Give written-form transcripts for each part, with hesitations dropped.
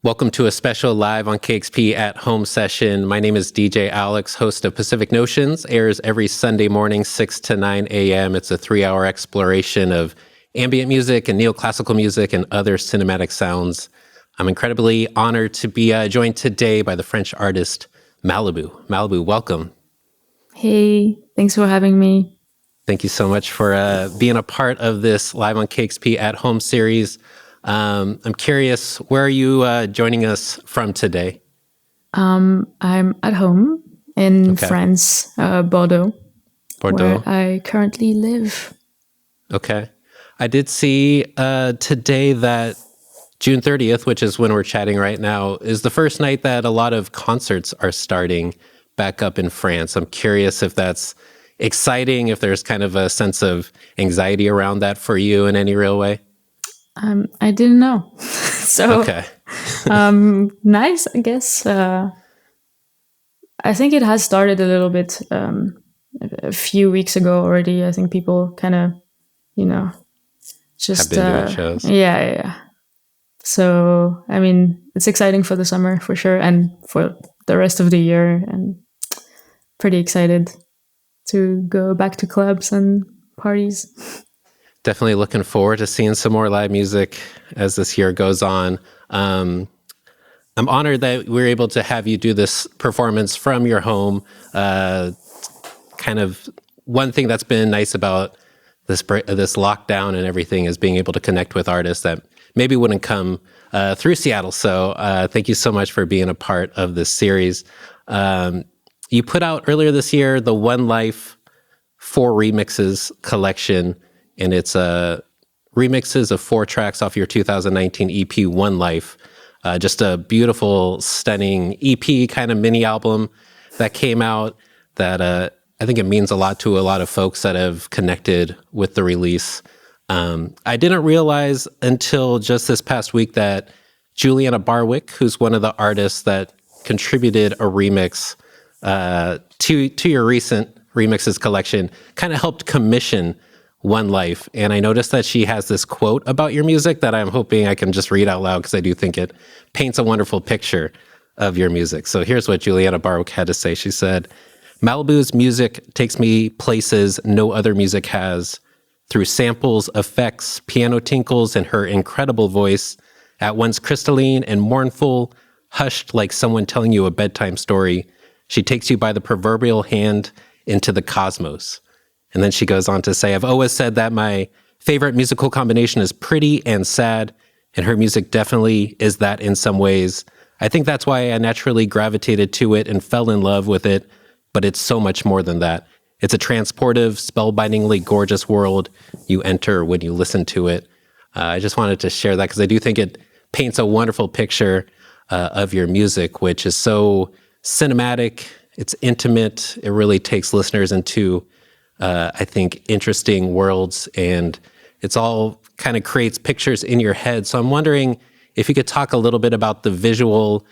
Welcome to a special live on KEXP at home session. My name is DJ Alex, host of Pacific Notions, airs every Sunday morning, 6 to 9 a.m. It's a 3-hour exploration of ambient music and neoclassical music and other cinematic sounds. I'm incredibly honored to be joined today by the French artist Malibu. Malibu, welcome. Hey, thanks for having me. Thank you so much for being a part of this live on KEXP at home series. I'm curious, where are you joining us from today? I'm at home in France, Bordeaux, where I currently live. Okay. I did see today that June 30th, which is when we're chatting right now, is the first night that a lot of concerts are starting back up in France. I'm curious if that's exciting, if there's kind of a sense of anxiety around that for you in any real way. I didn't know. So, nice, I guess. I think it has started a little bit a few weeks ago already. I think people kind of, just... have been doing shows. Yeah. So, I mean, it's exciting for the summer, for sure, and for the rest of the year, and pretty excited to go back to clubs and parties. Definitely looking forward to seeing some more live music as this year goes on. I'm honored that we're able to have you do this performance from your home. Kind of one thing that's been nice about this lockdown and everything is being able to connect with artists that maybe wouldn't come through Seattle. So thank you so much for being a part of this series. You put out earlier this year the One Life 4 Remixes collection, and it's remixes of 4 tracks off your 2019 EP, One Life. Just a beautiful, stunning EP, kind of mini album that came out that I think it means a lot to a lot of folks that have connected with the release. I didn't realize until just this past week that Juliana Barwick, who's one of the artists that contributed a remix to your recent remixes collection, kind of helped commission One Life. And I noticed that she has this quote about your music that I'm hoping I can just read out loud because I do think it paints a wonderful picture of your music. So here's what Juliana Barwick had to say. She said, "Malibu's music takes me places no other music has. Through samples, effects, piano tinkles, and her incredible voice, at once crystalline and mournful, hushed like someone telling you a bedtime story, she takes you by the proverbial hand into the cosmos." And then she goes on to say, "I've always said that my favorite musical combination is pretty and sad, and her music definitely is that in some ways. I think that's why I naturally gravitated to it and fell in love with it, but it's so much more than that. It's a transportive, spellbindingly gorgeous world you enter when you listen to it." I just wanted to share that because I do think it paints a wonderful picture of your music, which is so cinematic, it's intimate, it really takes listeners into I think, interesting worlds, and it's all kind of creates pictures in your head. So I'm wondering if you could talk a little bit about the visual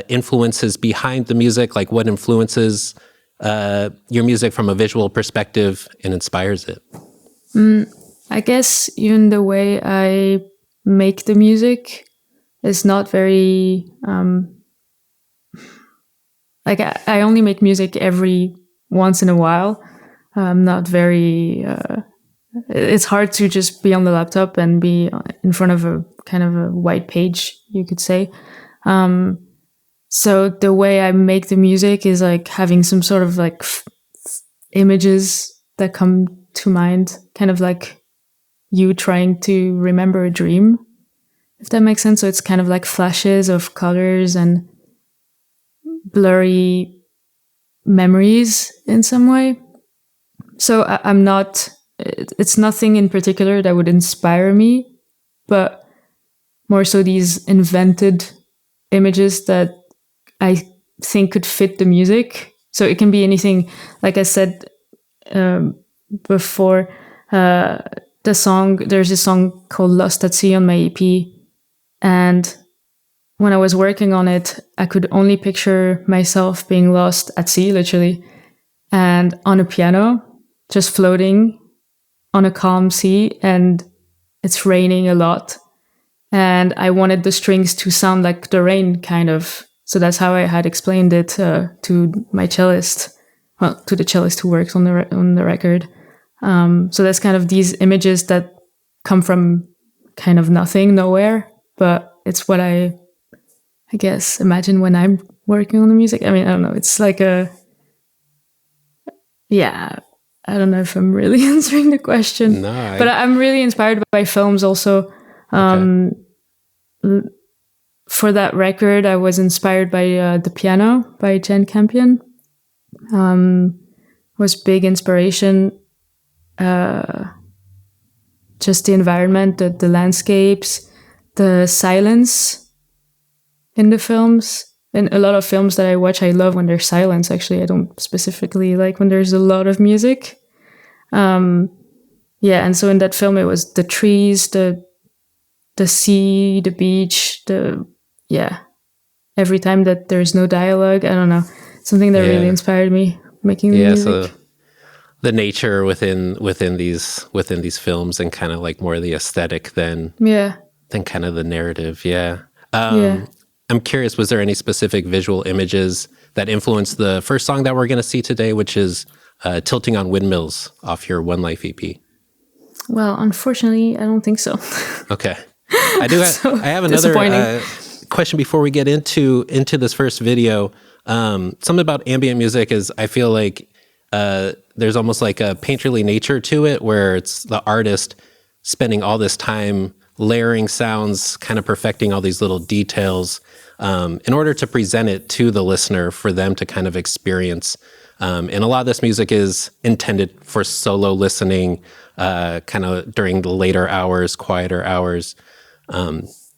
influences behind the music, like what influences your music from a visual perspective and inspires it. I guess even the way I make the music is not very... I only make music every once in a while. I'm not very... it's hard to just be on the laptop and be in front of a kind of a white page, you could say. So the way I make the music is like having some sort of like images that come to mind, kind of like you trying to remember a dream, if that makes sense. So it's kind of like flashes of colors and blurry memories in some way. So I'm not, it's nothing in particular that would inspire me, but more so these invented images that I think could fit the music. So it can be anything, like I said before, there's a song called Lost at Sea on my EP. And when I was working on it, I could only picture myself being lost at sea, literally, and on a piano, just floating on a calm sea, and it's raining a lot. and I wanted the strings to sound like the rain, kind of. So that's how I had explained it to my cellist, well, to the cellist who works on the record. So that's kind of these images that come from kind of nothing, nowhere, but it's what I guess imagine when I'm working on the music. I mean, I don't know. It's like I don't know if I'm really answering the question. No, but I'm really inspired by films also. For that record, I was inspired by The Piano by Jane Campion. Was big inspiration. Just the environment, the landscapes, the silence in the films. And a lot of films that I watch, I love when there's silence, actually. I don't specifically like when there's a lot of music. And so in that film, it was the trees, the sea, the beach, every time that there's no dialogue, I don't know, something that really inspired me making the music. So the nature within these films and kind of like more the aesthetic than kind of the narrative. I'm curious, was there any specific visual images that influenced the first song that we're going to see today, which is Tilting on Windmills off your One Life EP? Well, unfortunately, I don't think so. Okay. I have another question before we get into this first video. Something about ambient music is I feel like there's almost like a painterly nature to it, where it's the artist spending all this time layering sounds, kind of perfecting all these little details in order to present it to the listener for them to kind of experience. And a lot of this music is intended for solo listening, kind of during the later hours, quieter hours.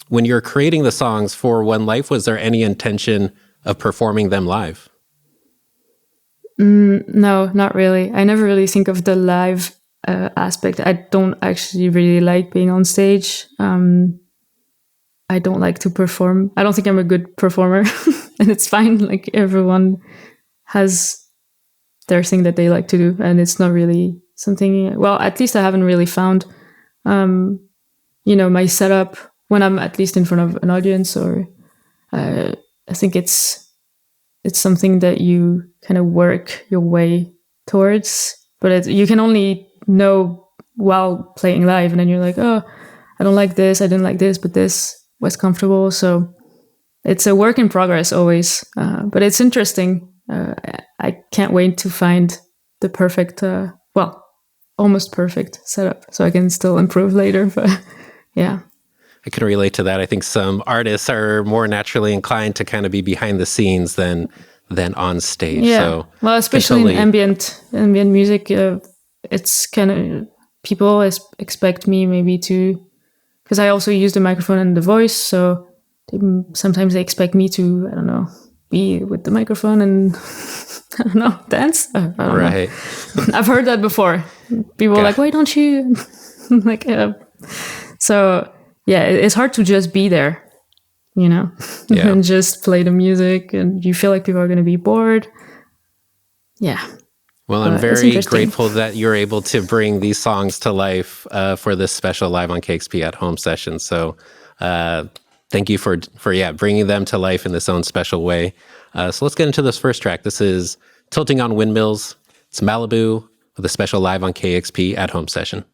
When you're creating the songs for One Life, was there any intention of performing them live? No, not really. I never really think of the live aspect. I don't actually really like being on stage. I don't like to perform. I don't think I'm a good performer, and it's fine. Like, everyone has their thing that they like to do, and it's not really something, well, at least I haven't really found, my setup when I'm at least in front of an audience, or I think it's something that you kind of work your way towards, but you can only know while playing live, and then you're like, oh, I don't like this, I didn't like this, but this was comfortable. So it's a work in progress always, but it's interesting. I can't wait to find the perfect, almost perfect setup, so I can still improve later. But yeah. I can relate to that. I think some artists are more naturally inclined to kind of be behind the sscenes than on stage. Yeah. So well, especially in ambient music, it's kind of, people expect me maybe to, because I also use the microphone and the voice, so sometimes they expect me to, I don't know, be with the microphone and I don't know, dance. I don't know. I've heard that before. People are like, why don't you? Like, so yeah, it's hard to just be there, and just play the music, and you feel like people are going to be bored. Yeah. Well, I'm very grateful that you're able to bring these songs to life for this special Live on KEXP at Home session. So thank you for bringing them to life in this own special way. So let's get into this first track. This is Tilting on Windmills. It's Malibu with a special Live on KEXP at Home session.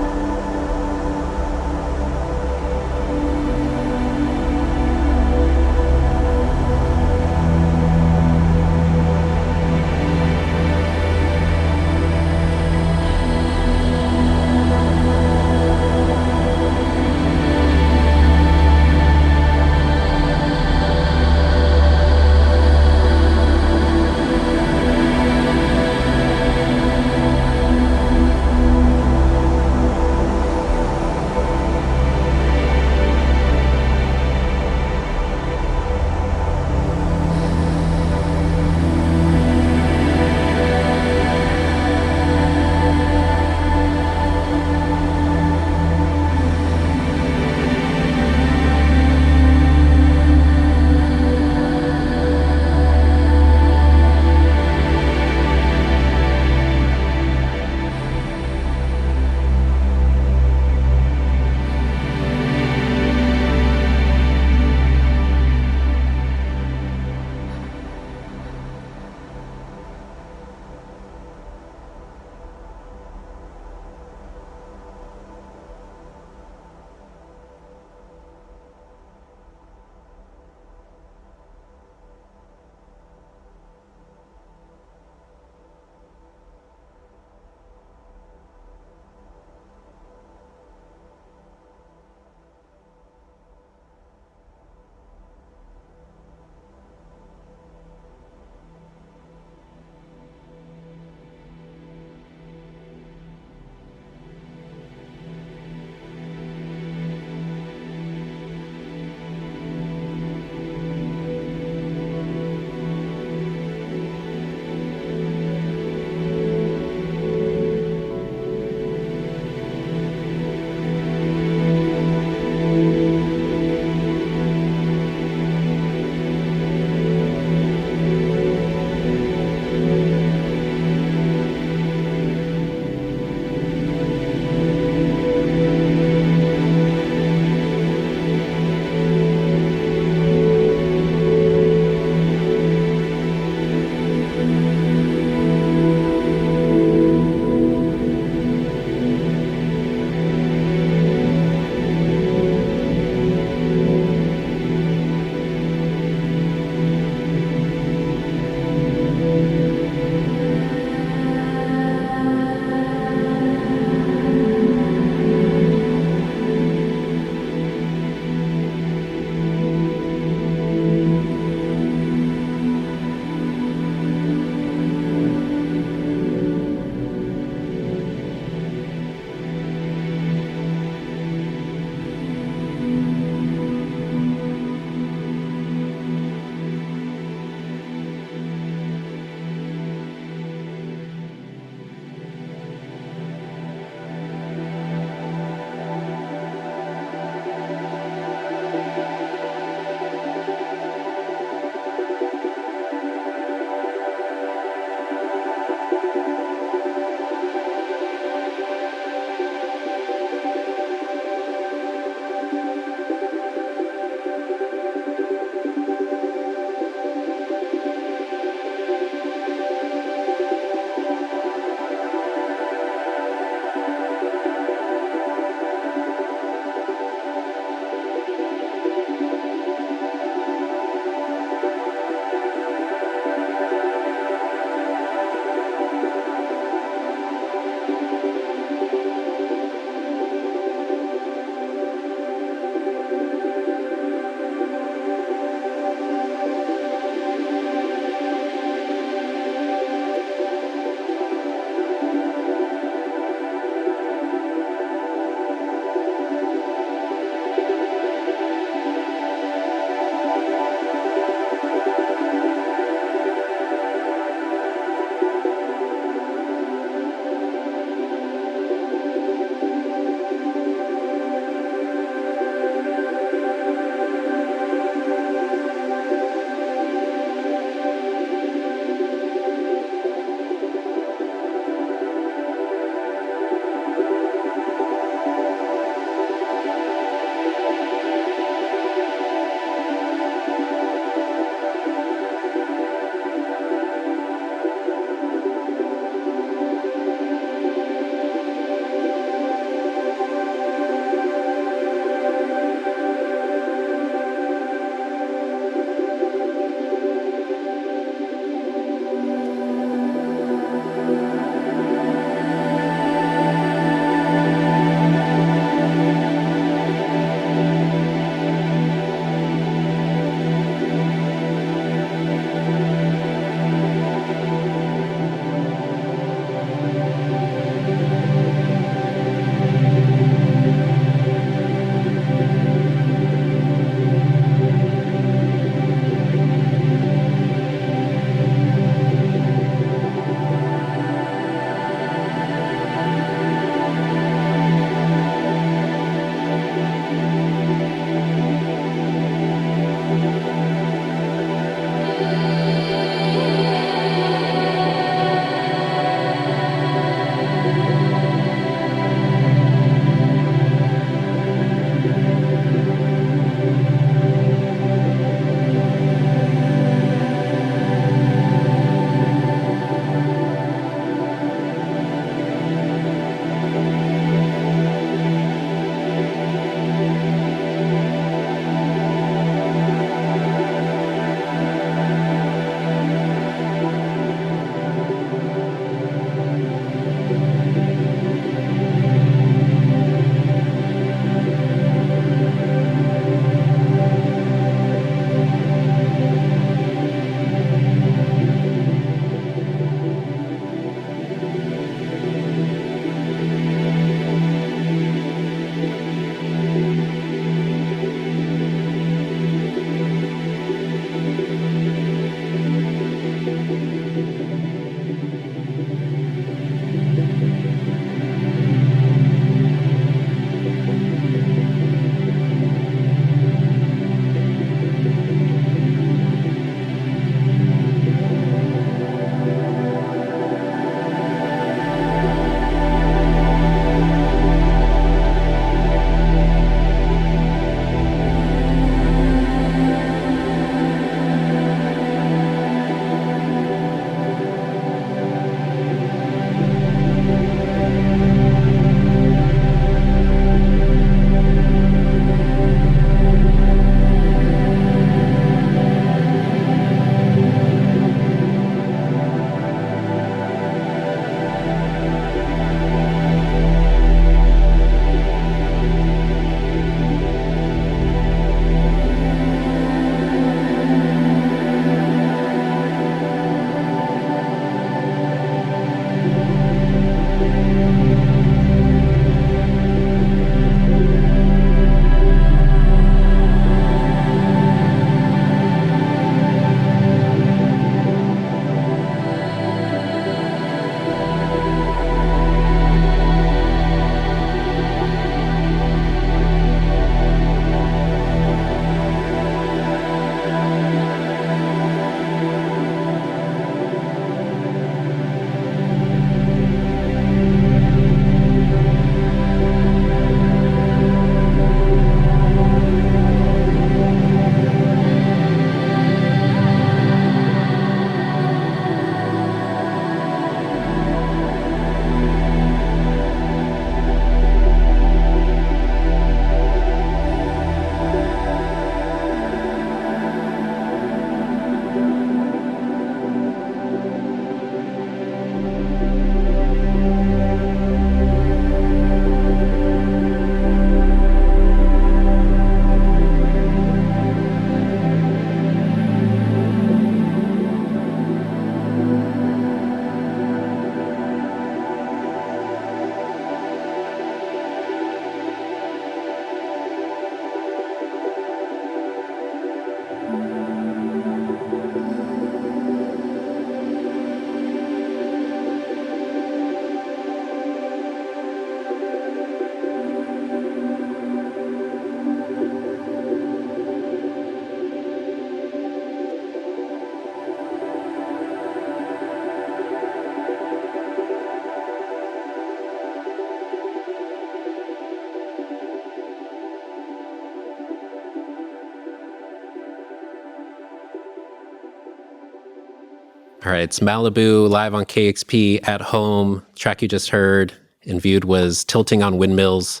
All right, it's Malibu live on KEXP At Home. Track you just heard and viewed was Tilting on Windmills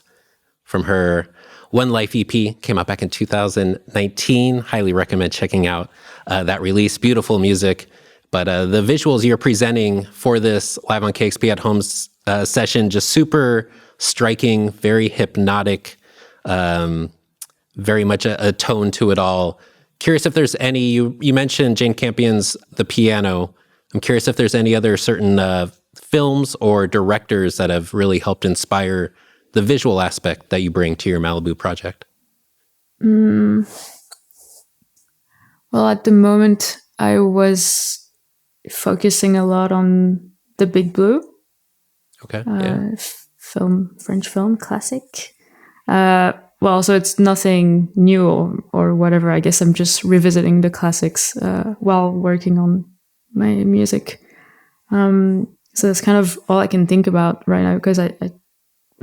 from her One Life EP. Came out back in 2019. Highly recommend checking out that release. Beautiful music. But the visuals you're presenting for this live on KEXP At Home session, just super striking, very hypnotic, very much a tone to it all. Curious if there's any, you mentioned Jane Campion's The Piano. I'm curious if there's any other certain films or directors that have really helped inspire the visual aspect that you bring to your Malibu project. Well, at the moment, I was focusing a lot on The Big Blue. Okay. French film, classic. Well, so it's nothing new or whatever. I guess I'm just revisiting the classics while working on my music. So that's kind of all I can think about right now because I'm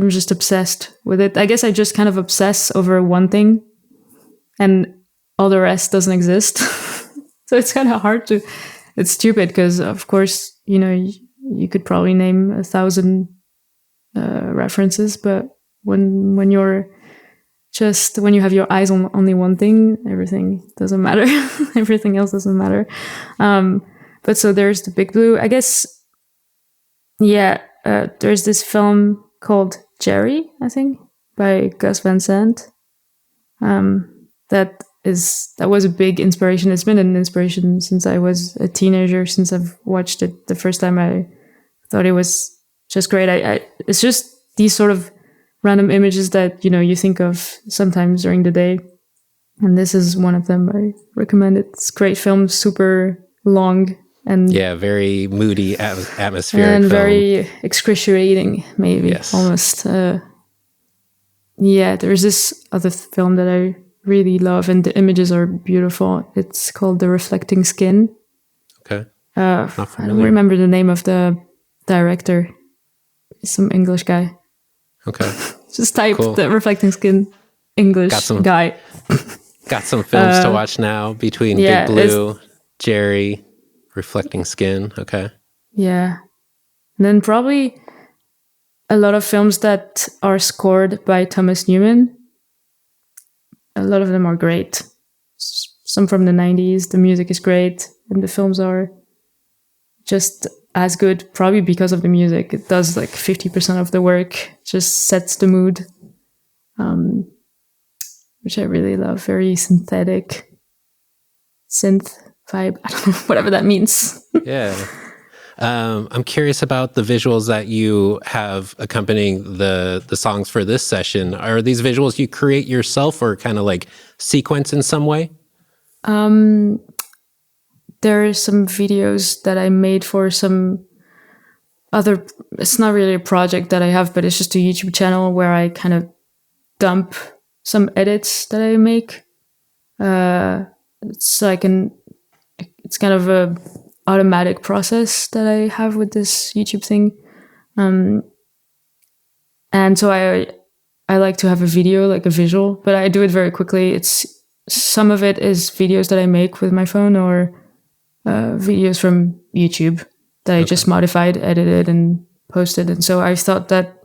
just obsessed with it. I guess I just kind of obsess over one thing and all the rest doesn't exist. So it's kind of hard to... It's stupid because, of course, you could probably name 1,000 references, but when you're... Just when you have your eyes on only one thing, everything doesn't matter. Everything else doesn't matter. But so there's The Big Blue. I guess, there's this film called Jerry, I think, by Gus Van Sant. That was a big inspiration. It's been an inspiration since I was a teenager, since I've watched it the first time. I thought it was just great. It's just these sort of random images that you think of sometimes during the day, and this is one of them. I recommend it. It's a great film, super long and very moody atmospheric and film. Very excruciating, maybe. Yes. Almost. There's this other film that I really love, and the images are beautiful. It's called The Reflecting Skin. Okay. I don't remember the name of the director. Some English guy. Okay. Just type The Reflecting Skin English guy. Got some films to watch now between Big Blue, Jerry, Reflecting Skin. Okay. Yeah. And then probably a lot of films that are scored by Thomas Newman. A lot of them are great. Some from the 90s. The music is great. And the films are just as good, probably because of the music. It does like 50% of the work, just sets the mood, which I really love. Very synthetic, synth vibe. I don't know, whatever that means. Yeah. I'm curious about the visuals that you have accompanying the songs for this session. Are these visuals you create yourself or kind of like sequence in some way? There are some videos that I made for some other... It's not really a project that I have, but it's just a YouTube channel where I kind of dump some edits that I make. So I can... It's kind of a automatic process that I have with this YouTube thing. And so I like to have a video, like a visual, but I do it very quickly. Some of it is videos that I make with my phone or videos from YouTube that I just modified, edited, and posted. And so I thought that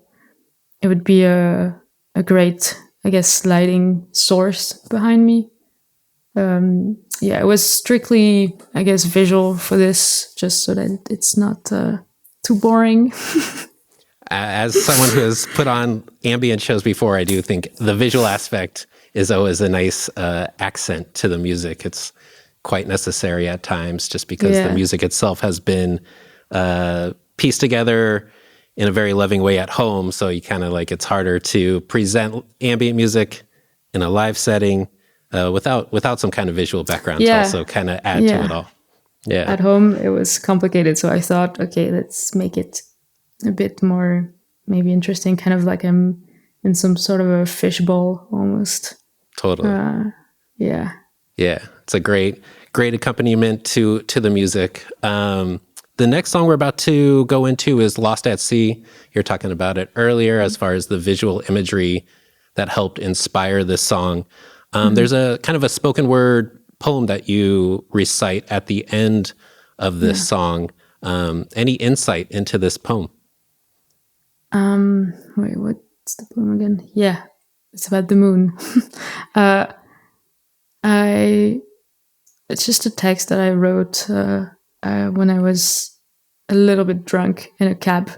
it would be a great, I guess, lighting source behind me. It was strictly, I guess, visual for this, just so that it's not too boring. As someone who has put on ambient shows before, I do think the visual aspect is always a nice accent to the music. It's quite necessary at times just because the music itself has been pieced together in a very loving way at home. So you kind of like, it's harder to present ambient music in a live setting without some kind of visual background to also kind of add to it all. Yeah. At home, it was complicated. So I thought, okay, let's make it a bit more maybe interesting, kind of like I'm in some sort of a fishbowl almost. Totally. Yeah. It's a great accompaniment to the music. The next song we're about to go into is Lost at Sea. You're talking about it earlier as far as the visual imagery that helped inspire this song. There's a kind of a spoken word poem that you recite at the end of this Yeah. song. Any insight into this poem? Wait, what's the poem again? Yeah, it's about the moon. uh, it's just a text that I wrote when I was a little bit drunk in a cab,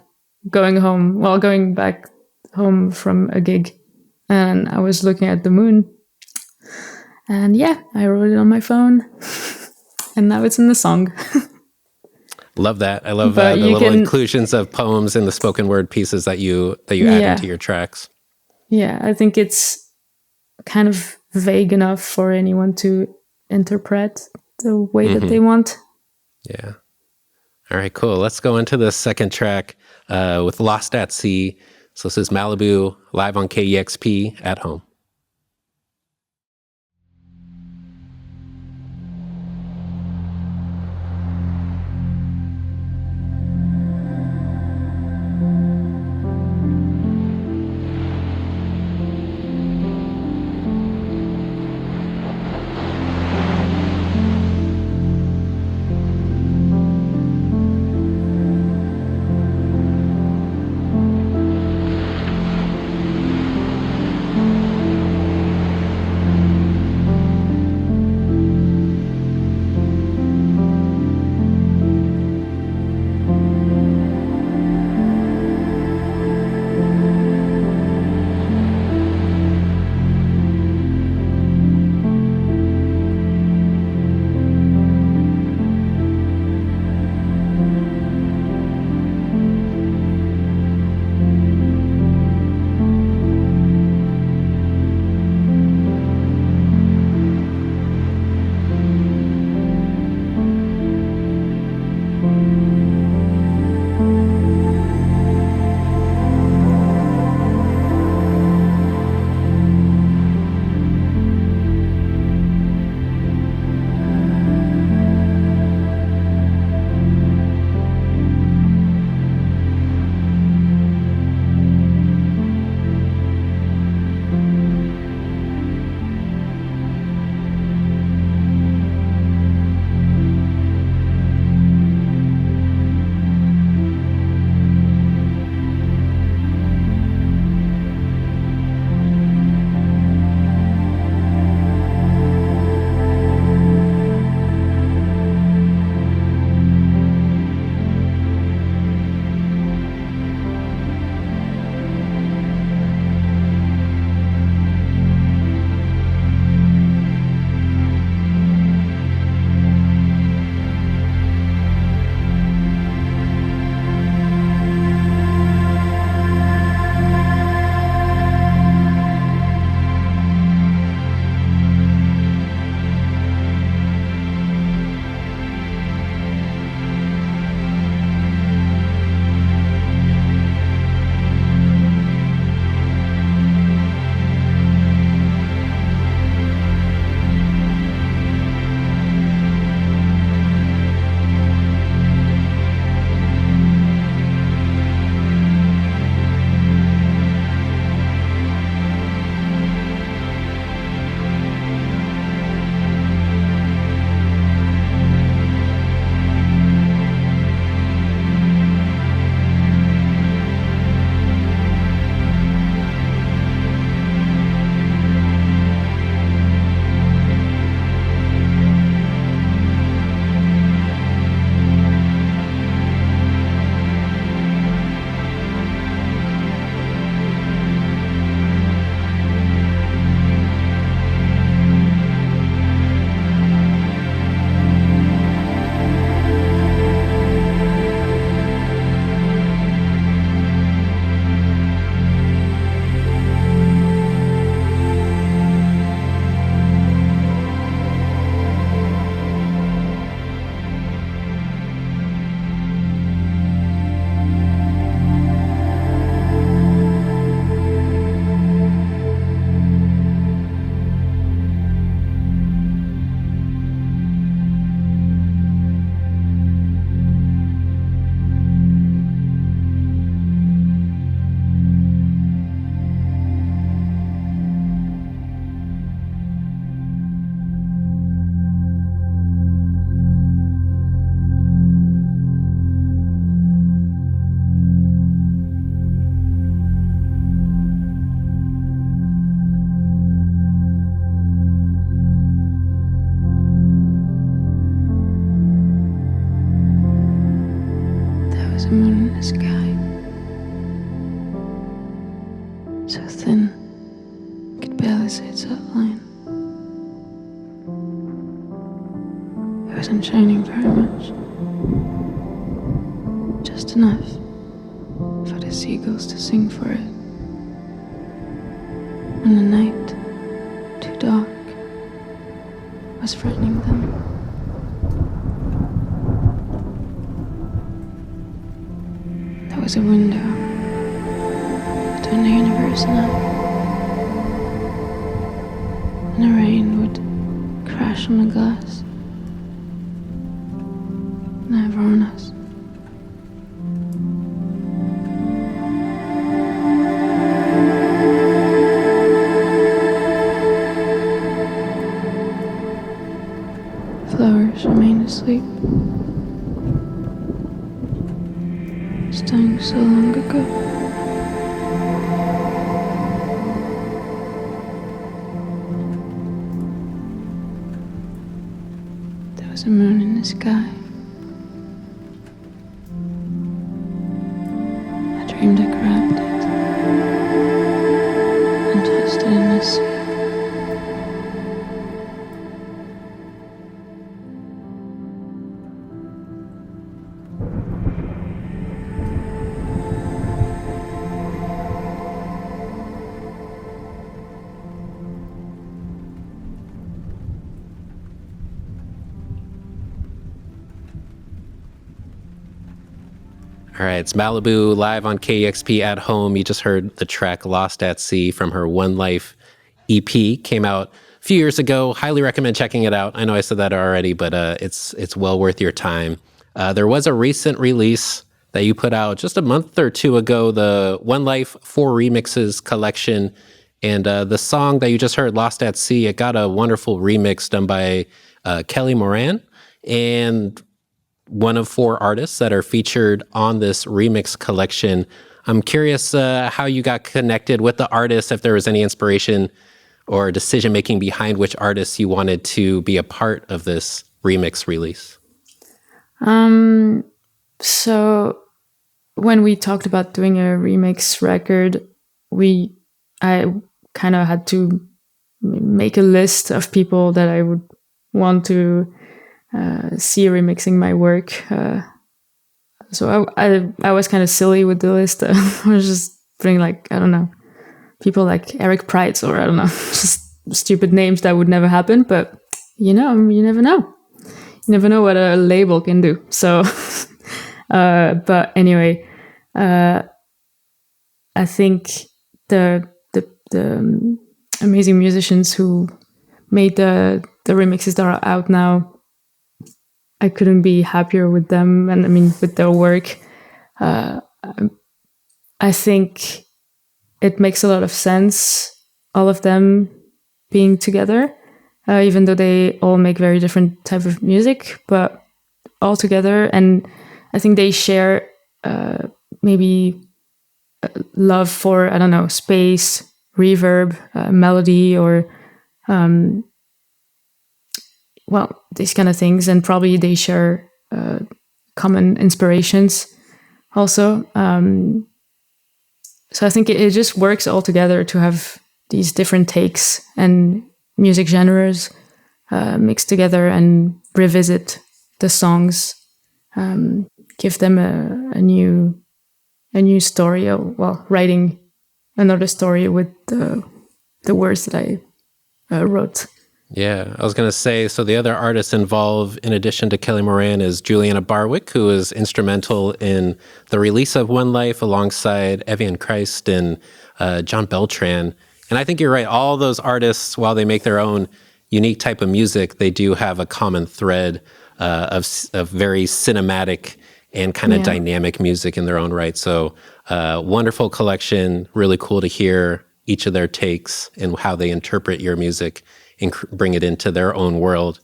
going back home from a gig, and I was looking at the moon. And yeah, I wrote it on my phone, and now it's in the song. Love that. I love But the you little can, inclusions of poems in the spoken word pieces that you add yeah, into your tracks. yeah. I think it's kind of vague enough for anyone to interpret the way that they want. Yeah. All right, cool. Let's go into the second track with Lost at Sea. So this is Malibu, live on KEXP at home. sky, so thin, could barely see its outline. It wasn't shining very much, just enough for the seagulls to sing for it. And the night, too dark, was frightening them. There was a window between the universe and I, and the rain would crash on the glass, never on us. Flowers remained asleep, dying so long ago. There was a moon in the sky. I dreamed I grabbed it and tossed it in the sea. All right, it's Malibu live on KEXP at home. You just heard the track Lost at Sea from her One Life EP. Came out a few years ago. Highly recommend checking it out. I know I said that already, but it's well worth your time. There was a recent release that you put out just a month or two ago, the One Life 4 Remixes collection. And the song that you just heard, Lost at Sea, it got a wonderful remix done by Kelly Moran. And one of 4 artists that are featured on this remix collection. I'm curious how you got connected with the artists, if there was any inspiration or decision-making behind which artists you wanted to be a part of this remix release. So when we talked about doing a remix record, I kind of had to make a list of people that I would want to see remixing my work. So I was kind of silly with the list. I was just putting like, I don't know, people like Eric Price or I don't know, just stupid names that would never happen. But you never know. You never know what a label can do. So, but anyway, I think the amazing musicians who made the remixes that are out now, I couldn't be happier with them, and I mean with their work. I think it makes a lot of sense, all of them being together, even though they all make very different type of music, but all together. And I think they share maybe love for, I don't know, space, reverb, melody, or these kind of things. And probably they share common inspirations also. So I think it just works all together to have these different takes and music genres mixed together and revisit the songs, give them a new story, writing another story with the words that I wrote. Yeah, I was going to say, so the other artists involved, in addition to Kelly Moran, is Juliana Barwick, who is instrumental in the release of One Life alongside Evian Christ and John Beltran. And I think you're right. All those artists, while they make their own unique type of music, they do have a common thread of very cinematic and kind of dynamic music in their own right. So wonderful collection, really cool to hear each of their takes and how they interpret your music and bring it into their own world.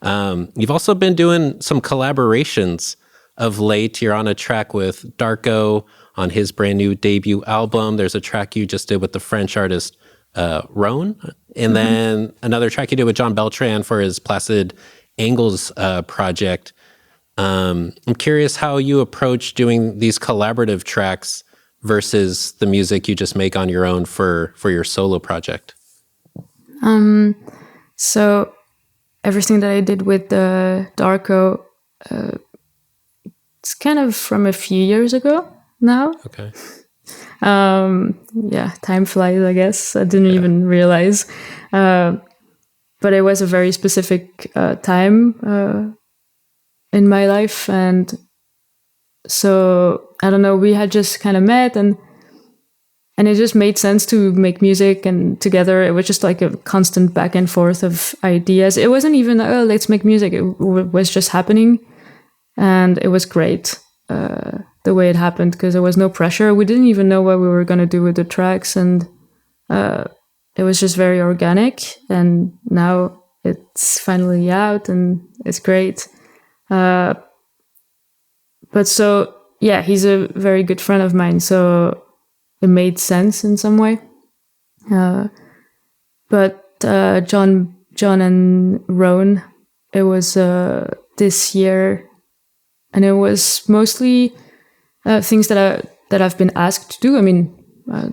You've also been doing some collaborations of late. You're on a track with Darko on his brand new debut album. There's a track you just did with the French artist Roan, and then another track you did with John Beltran for his Placid Angles project. I'm curious how you approach doing these collaborative tracks versus the music you just make on your own for your solo project. So everything that I did with the Darko, it's kind of from a few years ago now. Okay. Yeah, time flies, I guess. I didn't even realize. But it was a very specific time in my life. And so, I don't know, we had just kind of met and it just made sense to make music and together. It was just like a constant back and forth of ideas. It wasn't even, oh, let's make music. It was just happening. And it was great the way it happened because there was no pressure. We didn't even know what we were going to do with the tracks. And it was just very organic. And now it's finally out and it's great. But so, yeah, he's a very good friend of mine. So it made sense in some way. But John and Roan, it was this year. And it was mostly things that I've been asked to do. I mean,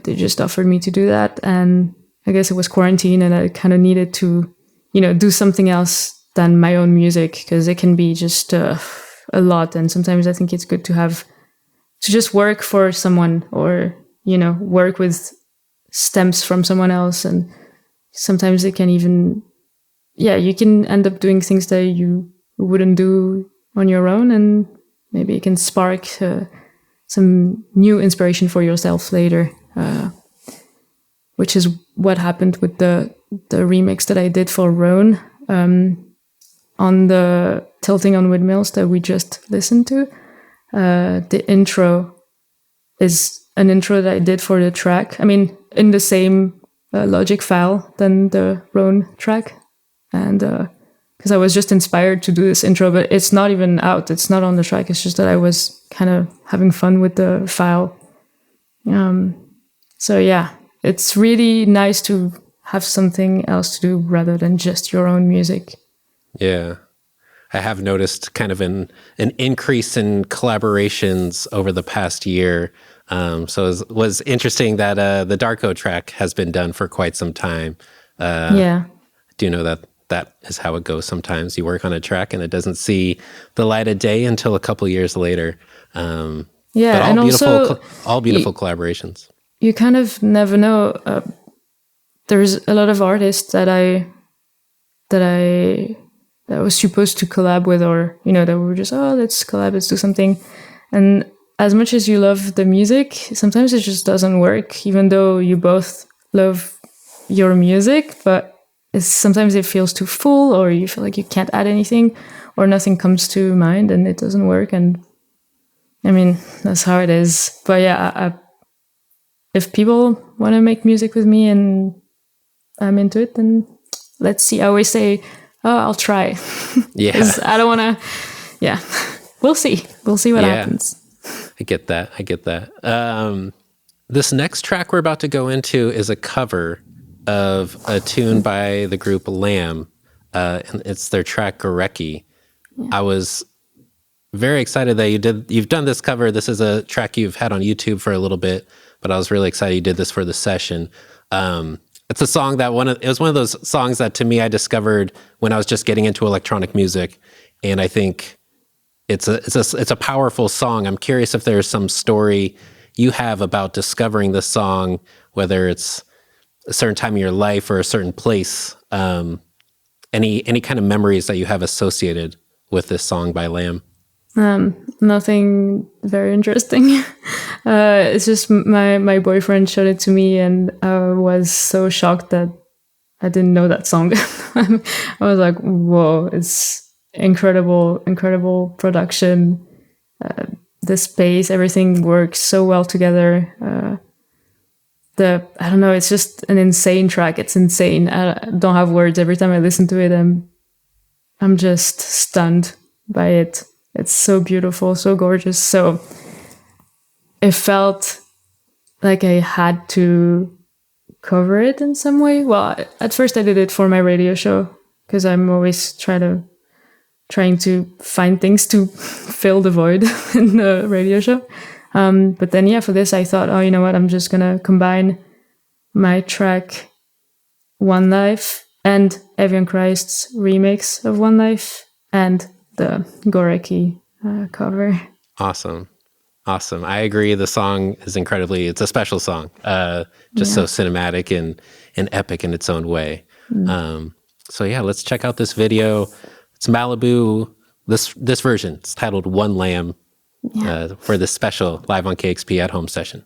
they just offered me to do that. And I guess it was quarantine and I kind of needed to, do something else than my own music because it can be just a lot. And sometimes I think it's good to just work for someone or, work with stems from someone else. And sometimes it can even, you can end up doing things that you wouldn't do on your own, and maybe it can spark some new inspiration for yourself later, which is what happened with the remix that I did for Roan on the Tilting on Windmills that we just listened to. The intro is an intro that I did for the track. I mean, in the same Logic file than the Roan track, and because I was just inspired to do this intro, but it's not even out. It's not on the track. It's just that I was kind of having fun with the file. So yeah, it's really nice to have something else to do rather than just your own music. Yeah. I have noticed kind of an increase in collaborations over the past year. So it was interesting that the Darko track has been done for quite some time. Yeah. Do you know that is how it goes sometimes? You work on a track and it doesn't see the light of day until a couple years later. Yeah, but and also all beautiful collaborations. You kind of never know. There's a lot of artists that I was supposed to collab with, or that were just, oh, let's collab, let's do something. And as much as you love the music, sometimes it just doesn't work, even though you both love your music, but sometimes it feels too full, or you feel like you can't add anything, or nothing comes to mind and it doesn't work. And I mean, that's how it is. But yeah, if people want to make music with me and I'm into it, then let's see. I always say, oh, I'll try. Yeah. 'Cause I don't want to, yeah. We'll see. We'll see what happens. I get that. This next track we're about to go into is a cover of a tune by the group Lamb. And it's their track Gorecki. Yeah. I was very excited that you've done this cover. This is a track you've had on YouTube for a little bit, but I was really excited you did this for the session. It's a song that it was one of those songs that to me I discovered when I was just getting into electronic music, and I think it's a powerful song. I'm curious if there's some story you have about discovering this song, whether it's a certain time in your life or a certain place. Any kind of memories that you have associated with this song by Lamb? Nothing very interesting. It's just my boyfriend showed it to me, and I was so shocked that I didn't know that song. I was like, whoa, it's incredible production. The space, everything works so well together. I don't know, it's just an insane track. It's insane. I don't have words. Every time I listen to it, I'm just stunned by it. It's so beautiful, so gorgeous. So it felt like I had to cover it in some way. Well, at first I did it for my radio show because I'm always trying to trying to find things to fill the void in the radio show. But then, yeah, for this, I thought, oh, you know what? I'm just going to combine my track One Life and Evian Christ's remix of One Life and the Goreki cover. Awesome. I agree. The song is it's a special song, just so cinematic and epic in its own way. So yeah, let's check out this video. It's Malibu. This version, it's titled One Lamb, for this special live on KEXP at home session.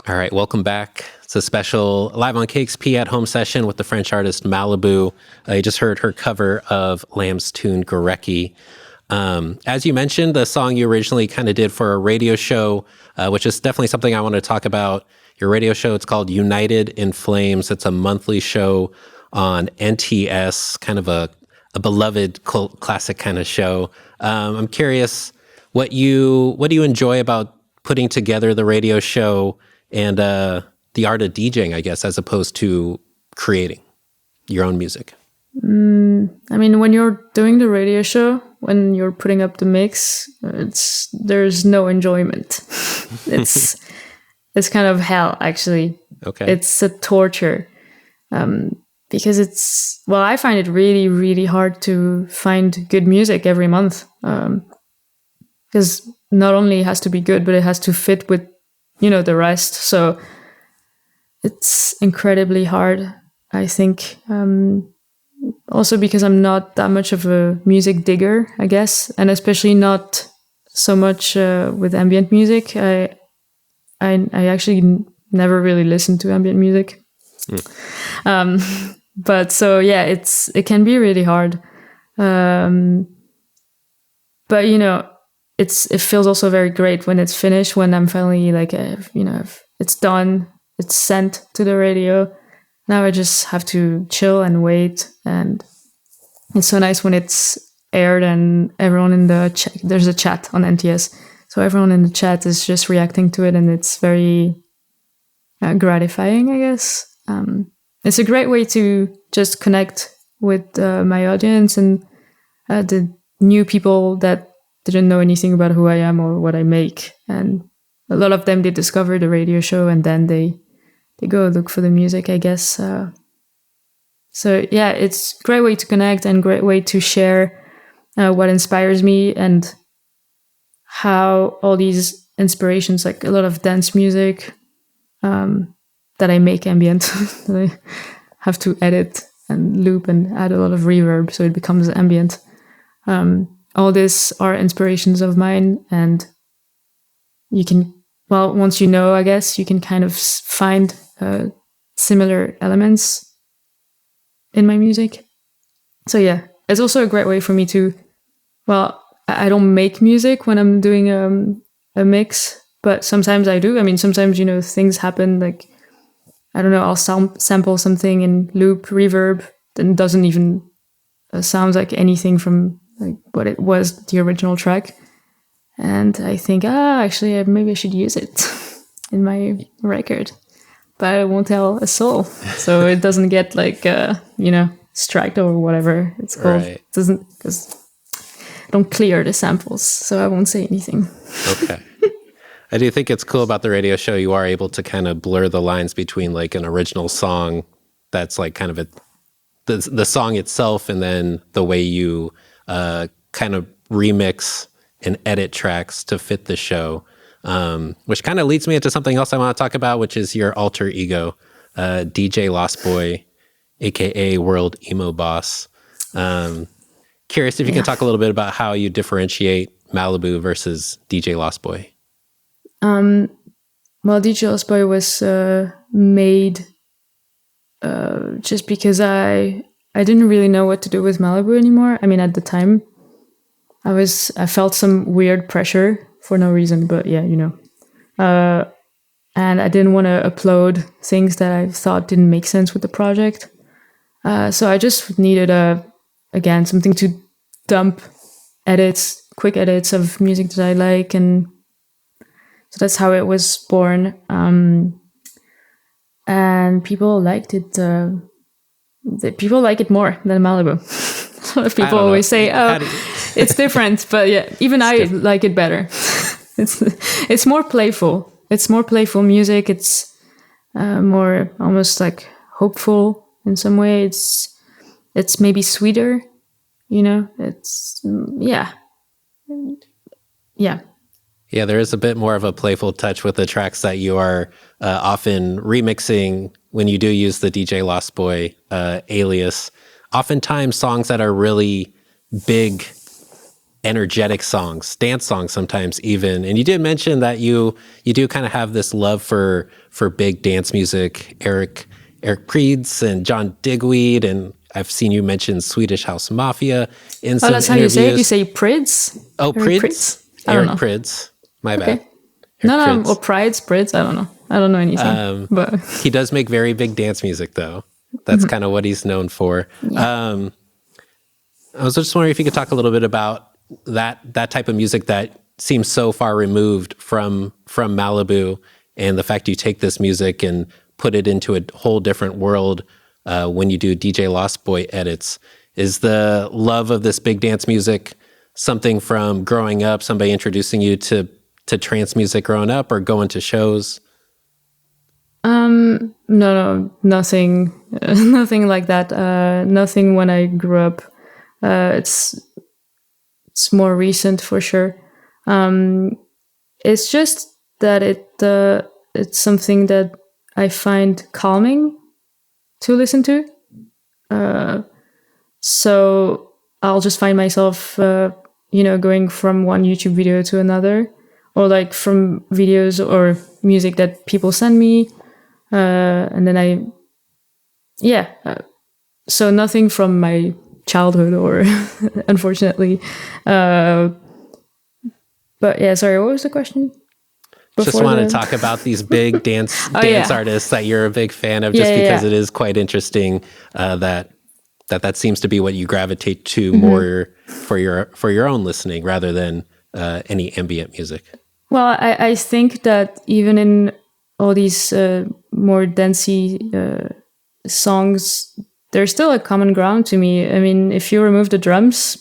All right, welcome back. It's a special live on KEXP at home session with the French artist Malibu. You just heard her cover of Lamb's tune Gorecki. As you mentioned, the song you originally kind of did for a radio show, which is definitely something I want to talk about. Your radio show, it's called United in Flames. It's a monthly show on NTS, kind of a beloved cult classic kind of show. I'm curious, what do you enjoy about putting together the radio show and the art of DJing, I guess, as opposed to creating your own music? I mean, when you're doing the radio show, when you're putting up the mix, there's no enjoyment. It's kind of hell, actually. Okay. It's a torture. Because I find it really, really hard to find good music every month. Because not only it has to be good, but it has to fit with, the rest. So it's incredibly hard, I think. Also because I'm not that much of a music digger, I guess, and especially not so much with ambient music. I actually never really listened to ambient music. But so yeah, it can be really hard. But it feels also very great when it's finished, when I'm finally it's done, it's sent to the radio. Now I just have to chill and wait, and it's so nice when it's aired and everyone in the there's a chat on NTS, so everyone in the chat is just reacting to it, and it's very gratifying, I guess. It's a great way to just connect with my audience and the new people that didn't know anything about who I am or what I make, and a lot of them did discover the radio show, and then they go look for the music, I guess. So yeah, it's a great way to connect and great way to share what inspires me and how all these inspirations, like a lot of dance music that I make ambient, that I have to edit and loop and add a lot of reverb so it becomes ambient. All these are inspirations of mine, and you can, once I guess, you can kind of find similar elements in my music. So yeah, it's also a great way for me to, I don't make music when I'm doing a mix, but sometimes I do. I mean, sometimes, things happen, like, I don't know, I'll sample something in loop, reverb, then doesn't even sound like anything from like what it was, the original track. And I think, actually, maybe I should use it in my record. But I won't tell a soul. So it doesn't get like, striked or whatever it's called. Right. It doesn't, because I don't clear the samples, so I won't say anything. Okay. I do think it's cool about the radio show. You are able to kind of blur the lines between like an original song that's like kind of the song itself, and then the way you kind of remix and edit tracks to fit the show, which kind of leads me into something else I want to talk about, which is your alter ego, DJ Lost Boy, aka World Emo Boss. Curious if you can talk a little bit about how you differentiate Malibu versus DJ Lost Boy. DJ Lost Boy was made just because I didn't really know what to do with Malibu anymore. I mean, at the time, I felt some weird pressure for no reason, but yeah, and I didn't want to upload things that I thought didn't make sense with the project. So I just needed something to dump quick edits of music that I like, and so that's how it was born. And people liked it. People like it more than Malibu. People always say, "Oh, it's different," but yeah, even I like it better. It's more playful. It's more playful music. It's more almost like hopeful in some way. It's maybe sweeter, you know. It's yeah. Yeah, there is a bit more of a playful touch with the tracks that you are often remixing when you do use the DJ Lost Boy alias. Oftentimes songs that are really big, energetic songs, dance songs sometimes even. And you did mention that you do kind of have this love for big dance music, Eric Prydz and John Digweed, and I've seen you mention Swedish House Mafia in some that's how interviews. you say it? You say Prydz? Oh, Prydz? Eric Prydz. My bad. Okay. No, or Prydz. I don't know. I don't know anything. But he does make very big dance music, though. That's kind of what he's known for. Yeah. I was just wondering if you could talk a little bit about that type of music that seems so far removed from Malibu, and the fact you take this music and put it into a whole different world when you do DJ Lost Boy edits. Is the love of this big dance music something from growing up, somebody introducing you to trance music growing up, or going to shows? No, nothing like that. Nothing when I grew up. It's more recent for sure. It's just that it's something that I find calming to listen to. So I'll just find myself, going from one YouTube video to another, or like from videos or music that people send me. And then so nothing from my childhood or unfortunately. But yeah, sorry, what was the question? Just want to talk about these big dance artists that you're a big fan of, because it is quite interesting that seems to be what you gravitate to more for your own listening rather than any ambient music. Well, I think that even in all these more dancey songs, there's still a common ground to me. I mean, if you remove the drums,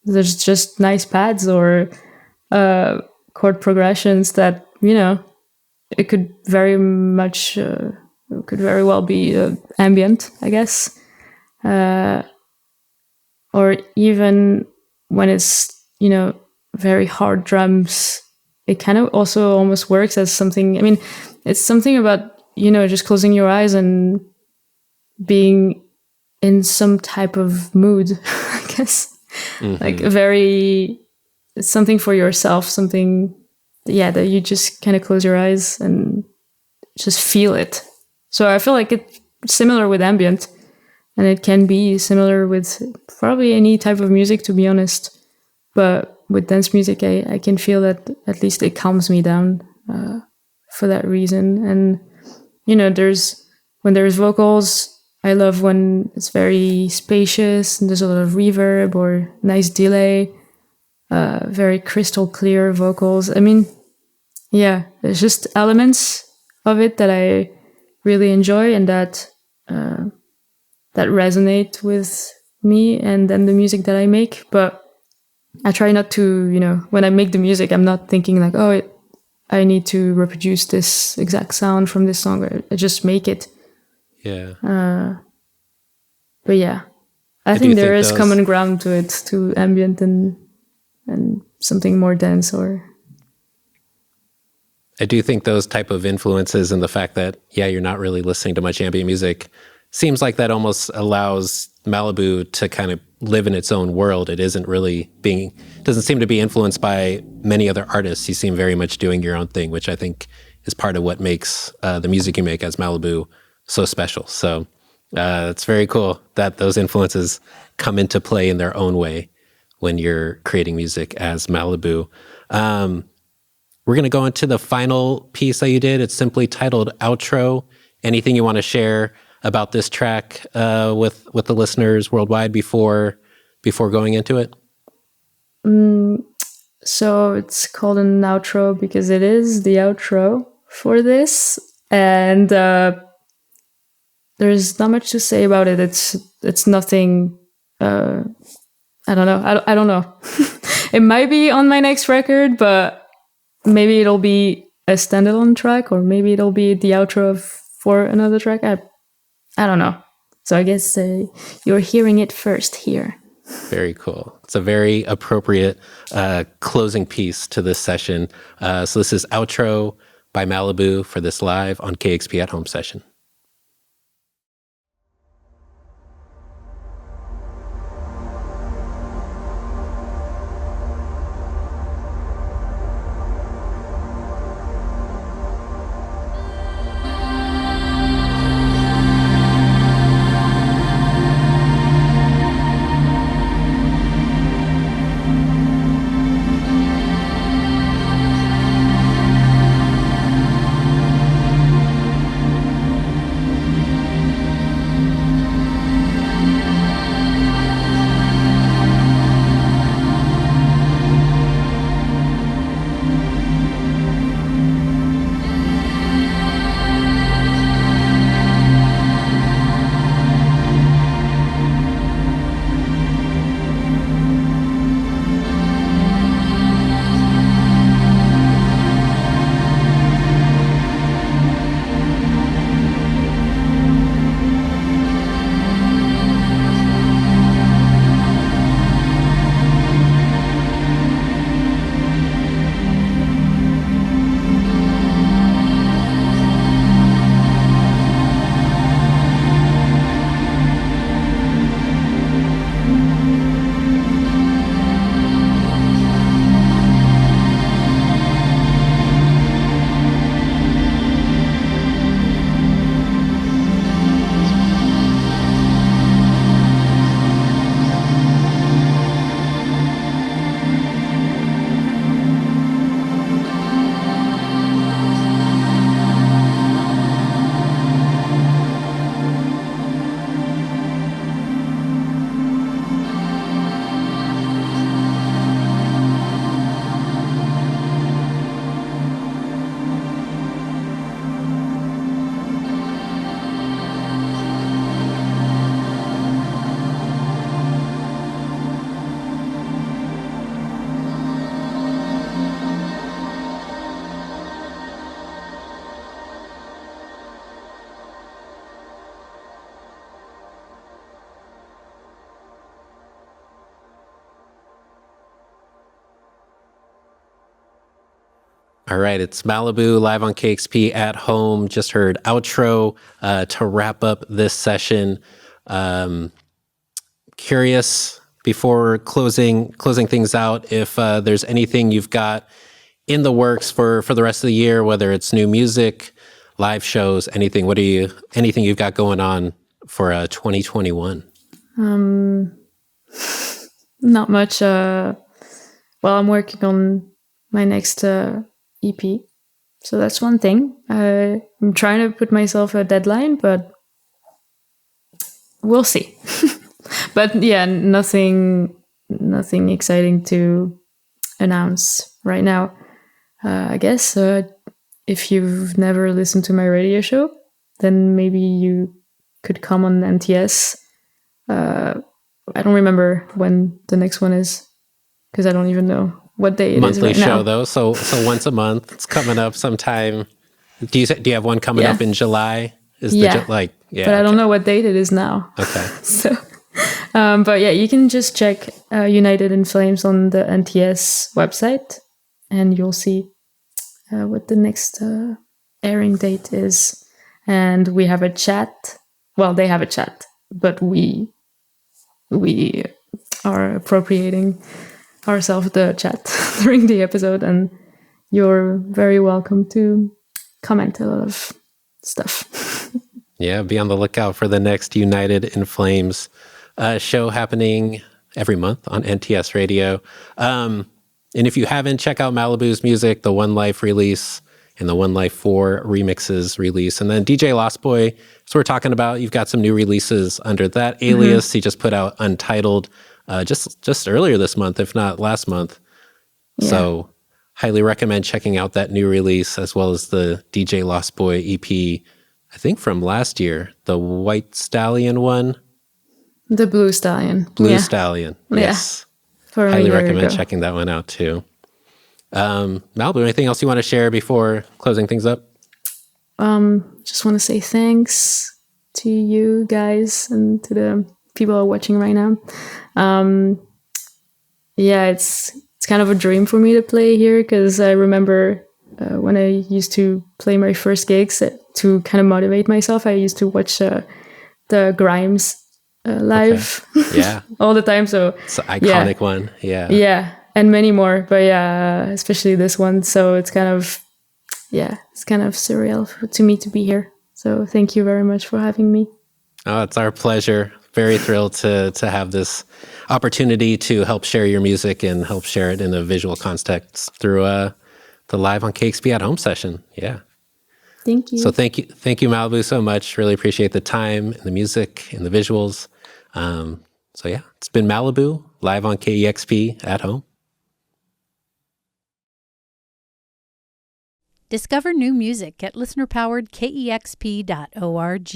there's just nice pads or chord progressions that, it could very well be ambient, I guess. Or even when it's, very hard drums, it kind of also almost works as something. I mean, it's something about, just closing your eyes and being in some type of mood, I guess. Like it's something for yourself, something, that you just kind of close your eyes and just feel it. So I feel like it's similar with ambient, and it can be similar with probably any type of music, to be honest. But with dance music, I can feel that at least it calms me down for that reason. And, when there's vocals, I love when it's very spacious and there's a lot of reverb or nice delay, very crystal clear vocals. I mean, there's just elements of it that I really enjoy and that resonate with me and then the music that I make. But I try not to, when I make the music, I'm not thinking like, I need to reproduce this exact sound from this song. I just make it. Yeah. But yeah, I think there is common ground to it, to ambient and something more dense. Or I do think those type of influences and the fact that, you're not really listening to much ambient music seems like that almost allows Malibu to kind of live in its own world. It doesn't seem to be influenced by many other artists. You seem very much doing your own thing, which I think is part of what makes the music you make as Malibu so special. So it's very cool that those influences come into play in their own way when you're creating music as Malibu. We're going to go into the final piece that you did. It's simply titled Outro. Anything you want to share about this track with the listeners worldwide before before going into it? So it's called an outro because it is the outro for this, and there's not much to say about it. It's nothing. I don't know. I don't know. It might be on my next record, but maybe it'll be a standalone track, or maybe it'll be the outro for another track. I don't know. So I guess you're hearing it first here. Very cool. It's a very appropriate closing piece to this session. So this is Outro by Malibu for this live on KEXP at Home session. All right, it's Malibu live on KEXP at Home. Just heard Outro to wrap up this session. Curious, before closing things out, if there's anything you've got in the works for the rest of the year, whether it's new music, live shows, anything. Anything you've got going on for 2021? Not much. Well, I'm working on my next EP, so that's one thing. I'm trying to put myself a deadline, but we'll see. But yeah, nothing exciting to announce right now. I guess if you've never listened to my radio show, then maybe you could come on NTS. I don't remember when the next one is, because I don't even know what day it Monthly is right show now. though, so once a month. It's coming up sometime. Do you have one coming up in July? But I don't know what date it is now. Okay. So, but yeah, you can just check United in Flames on the NTS website, and you'll see what the next airing date is. And we have a chat. Well, they have a chat, but we are appropriating ourselves the chat during the episode, and you're very welcome to comment a lot of stuff. Yeah, be on the lookout for the next United in Flames show happening every month on NTS Radio. And if you haven't, check out Malibu's music, the One Life release and the One Life 4 remixes release. And then DJ Lost Boy, so we're talking about, you've got some new releases under that alias. He just put out Untitled just earlier this month, if not last month. Yeah. So highly recommend checking out that new release as well as the DJ Lost Boy EP, I think from last year, the White Stallion one. The Blue Stallion. Blue Yeah. Stallion. Yes. For Highly me, there recommend you go. checking that one out too. Malibu, anything else you want to share before closing things up? Just want to say thanks to you guys and to the people who are watching right now. Yeah, it's kind of a dream for me to play here, because I remember when I used to play my first gigs, to kind of motivate myself, I used to watch the Grimes live Yeah. all the time. So It's an iconic one. Yeah. Yeah, and many more, but yeah, especially this one. So it's kind of surreal to me to be here. So thank you very much for having me. Oh, it's our pleasure. Very thrilled to have this opportunity to help share your music and help share it in a visual context through the Live on KEXP at Home session. Yeah. Thank you. So thank you, Malibu, so much. Really appreciate the time and the music and the visuals. So yeah, it's been Malibu live on KEXP at Home. Discover new music at listener-powered KEXP.org.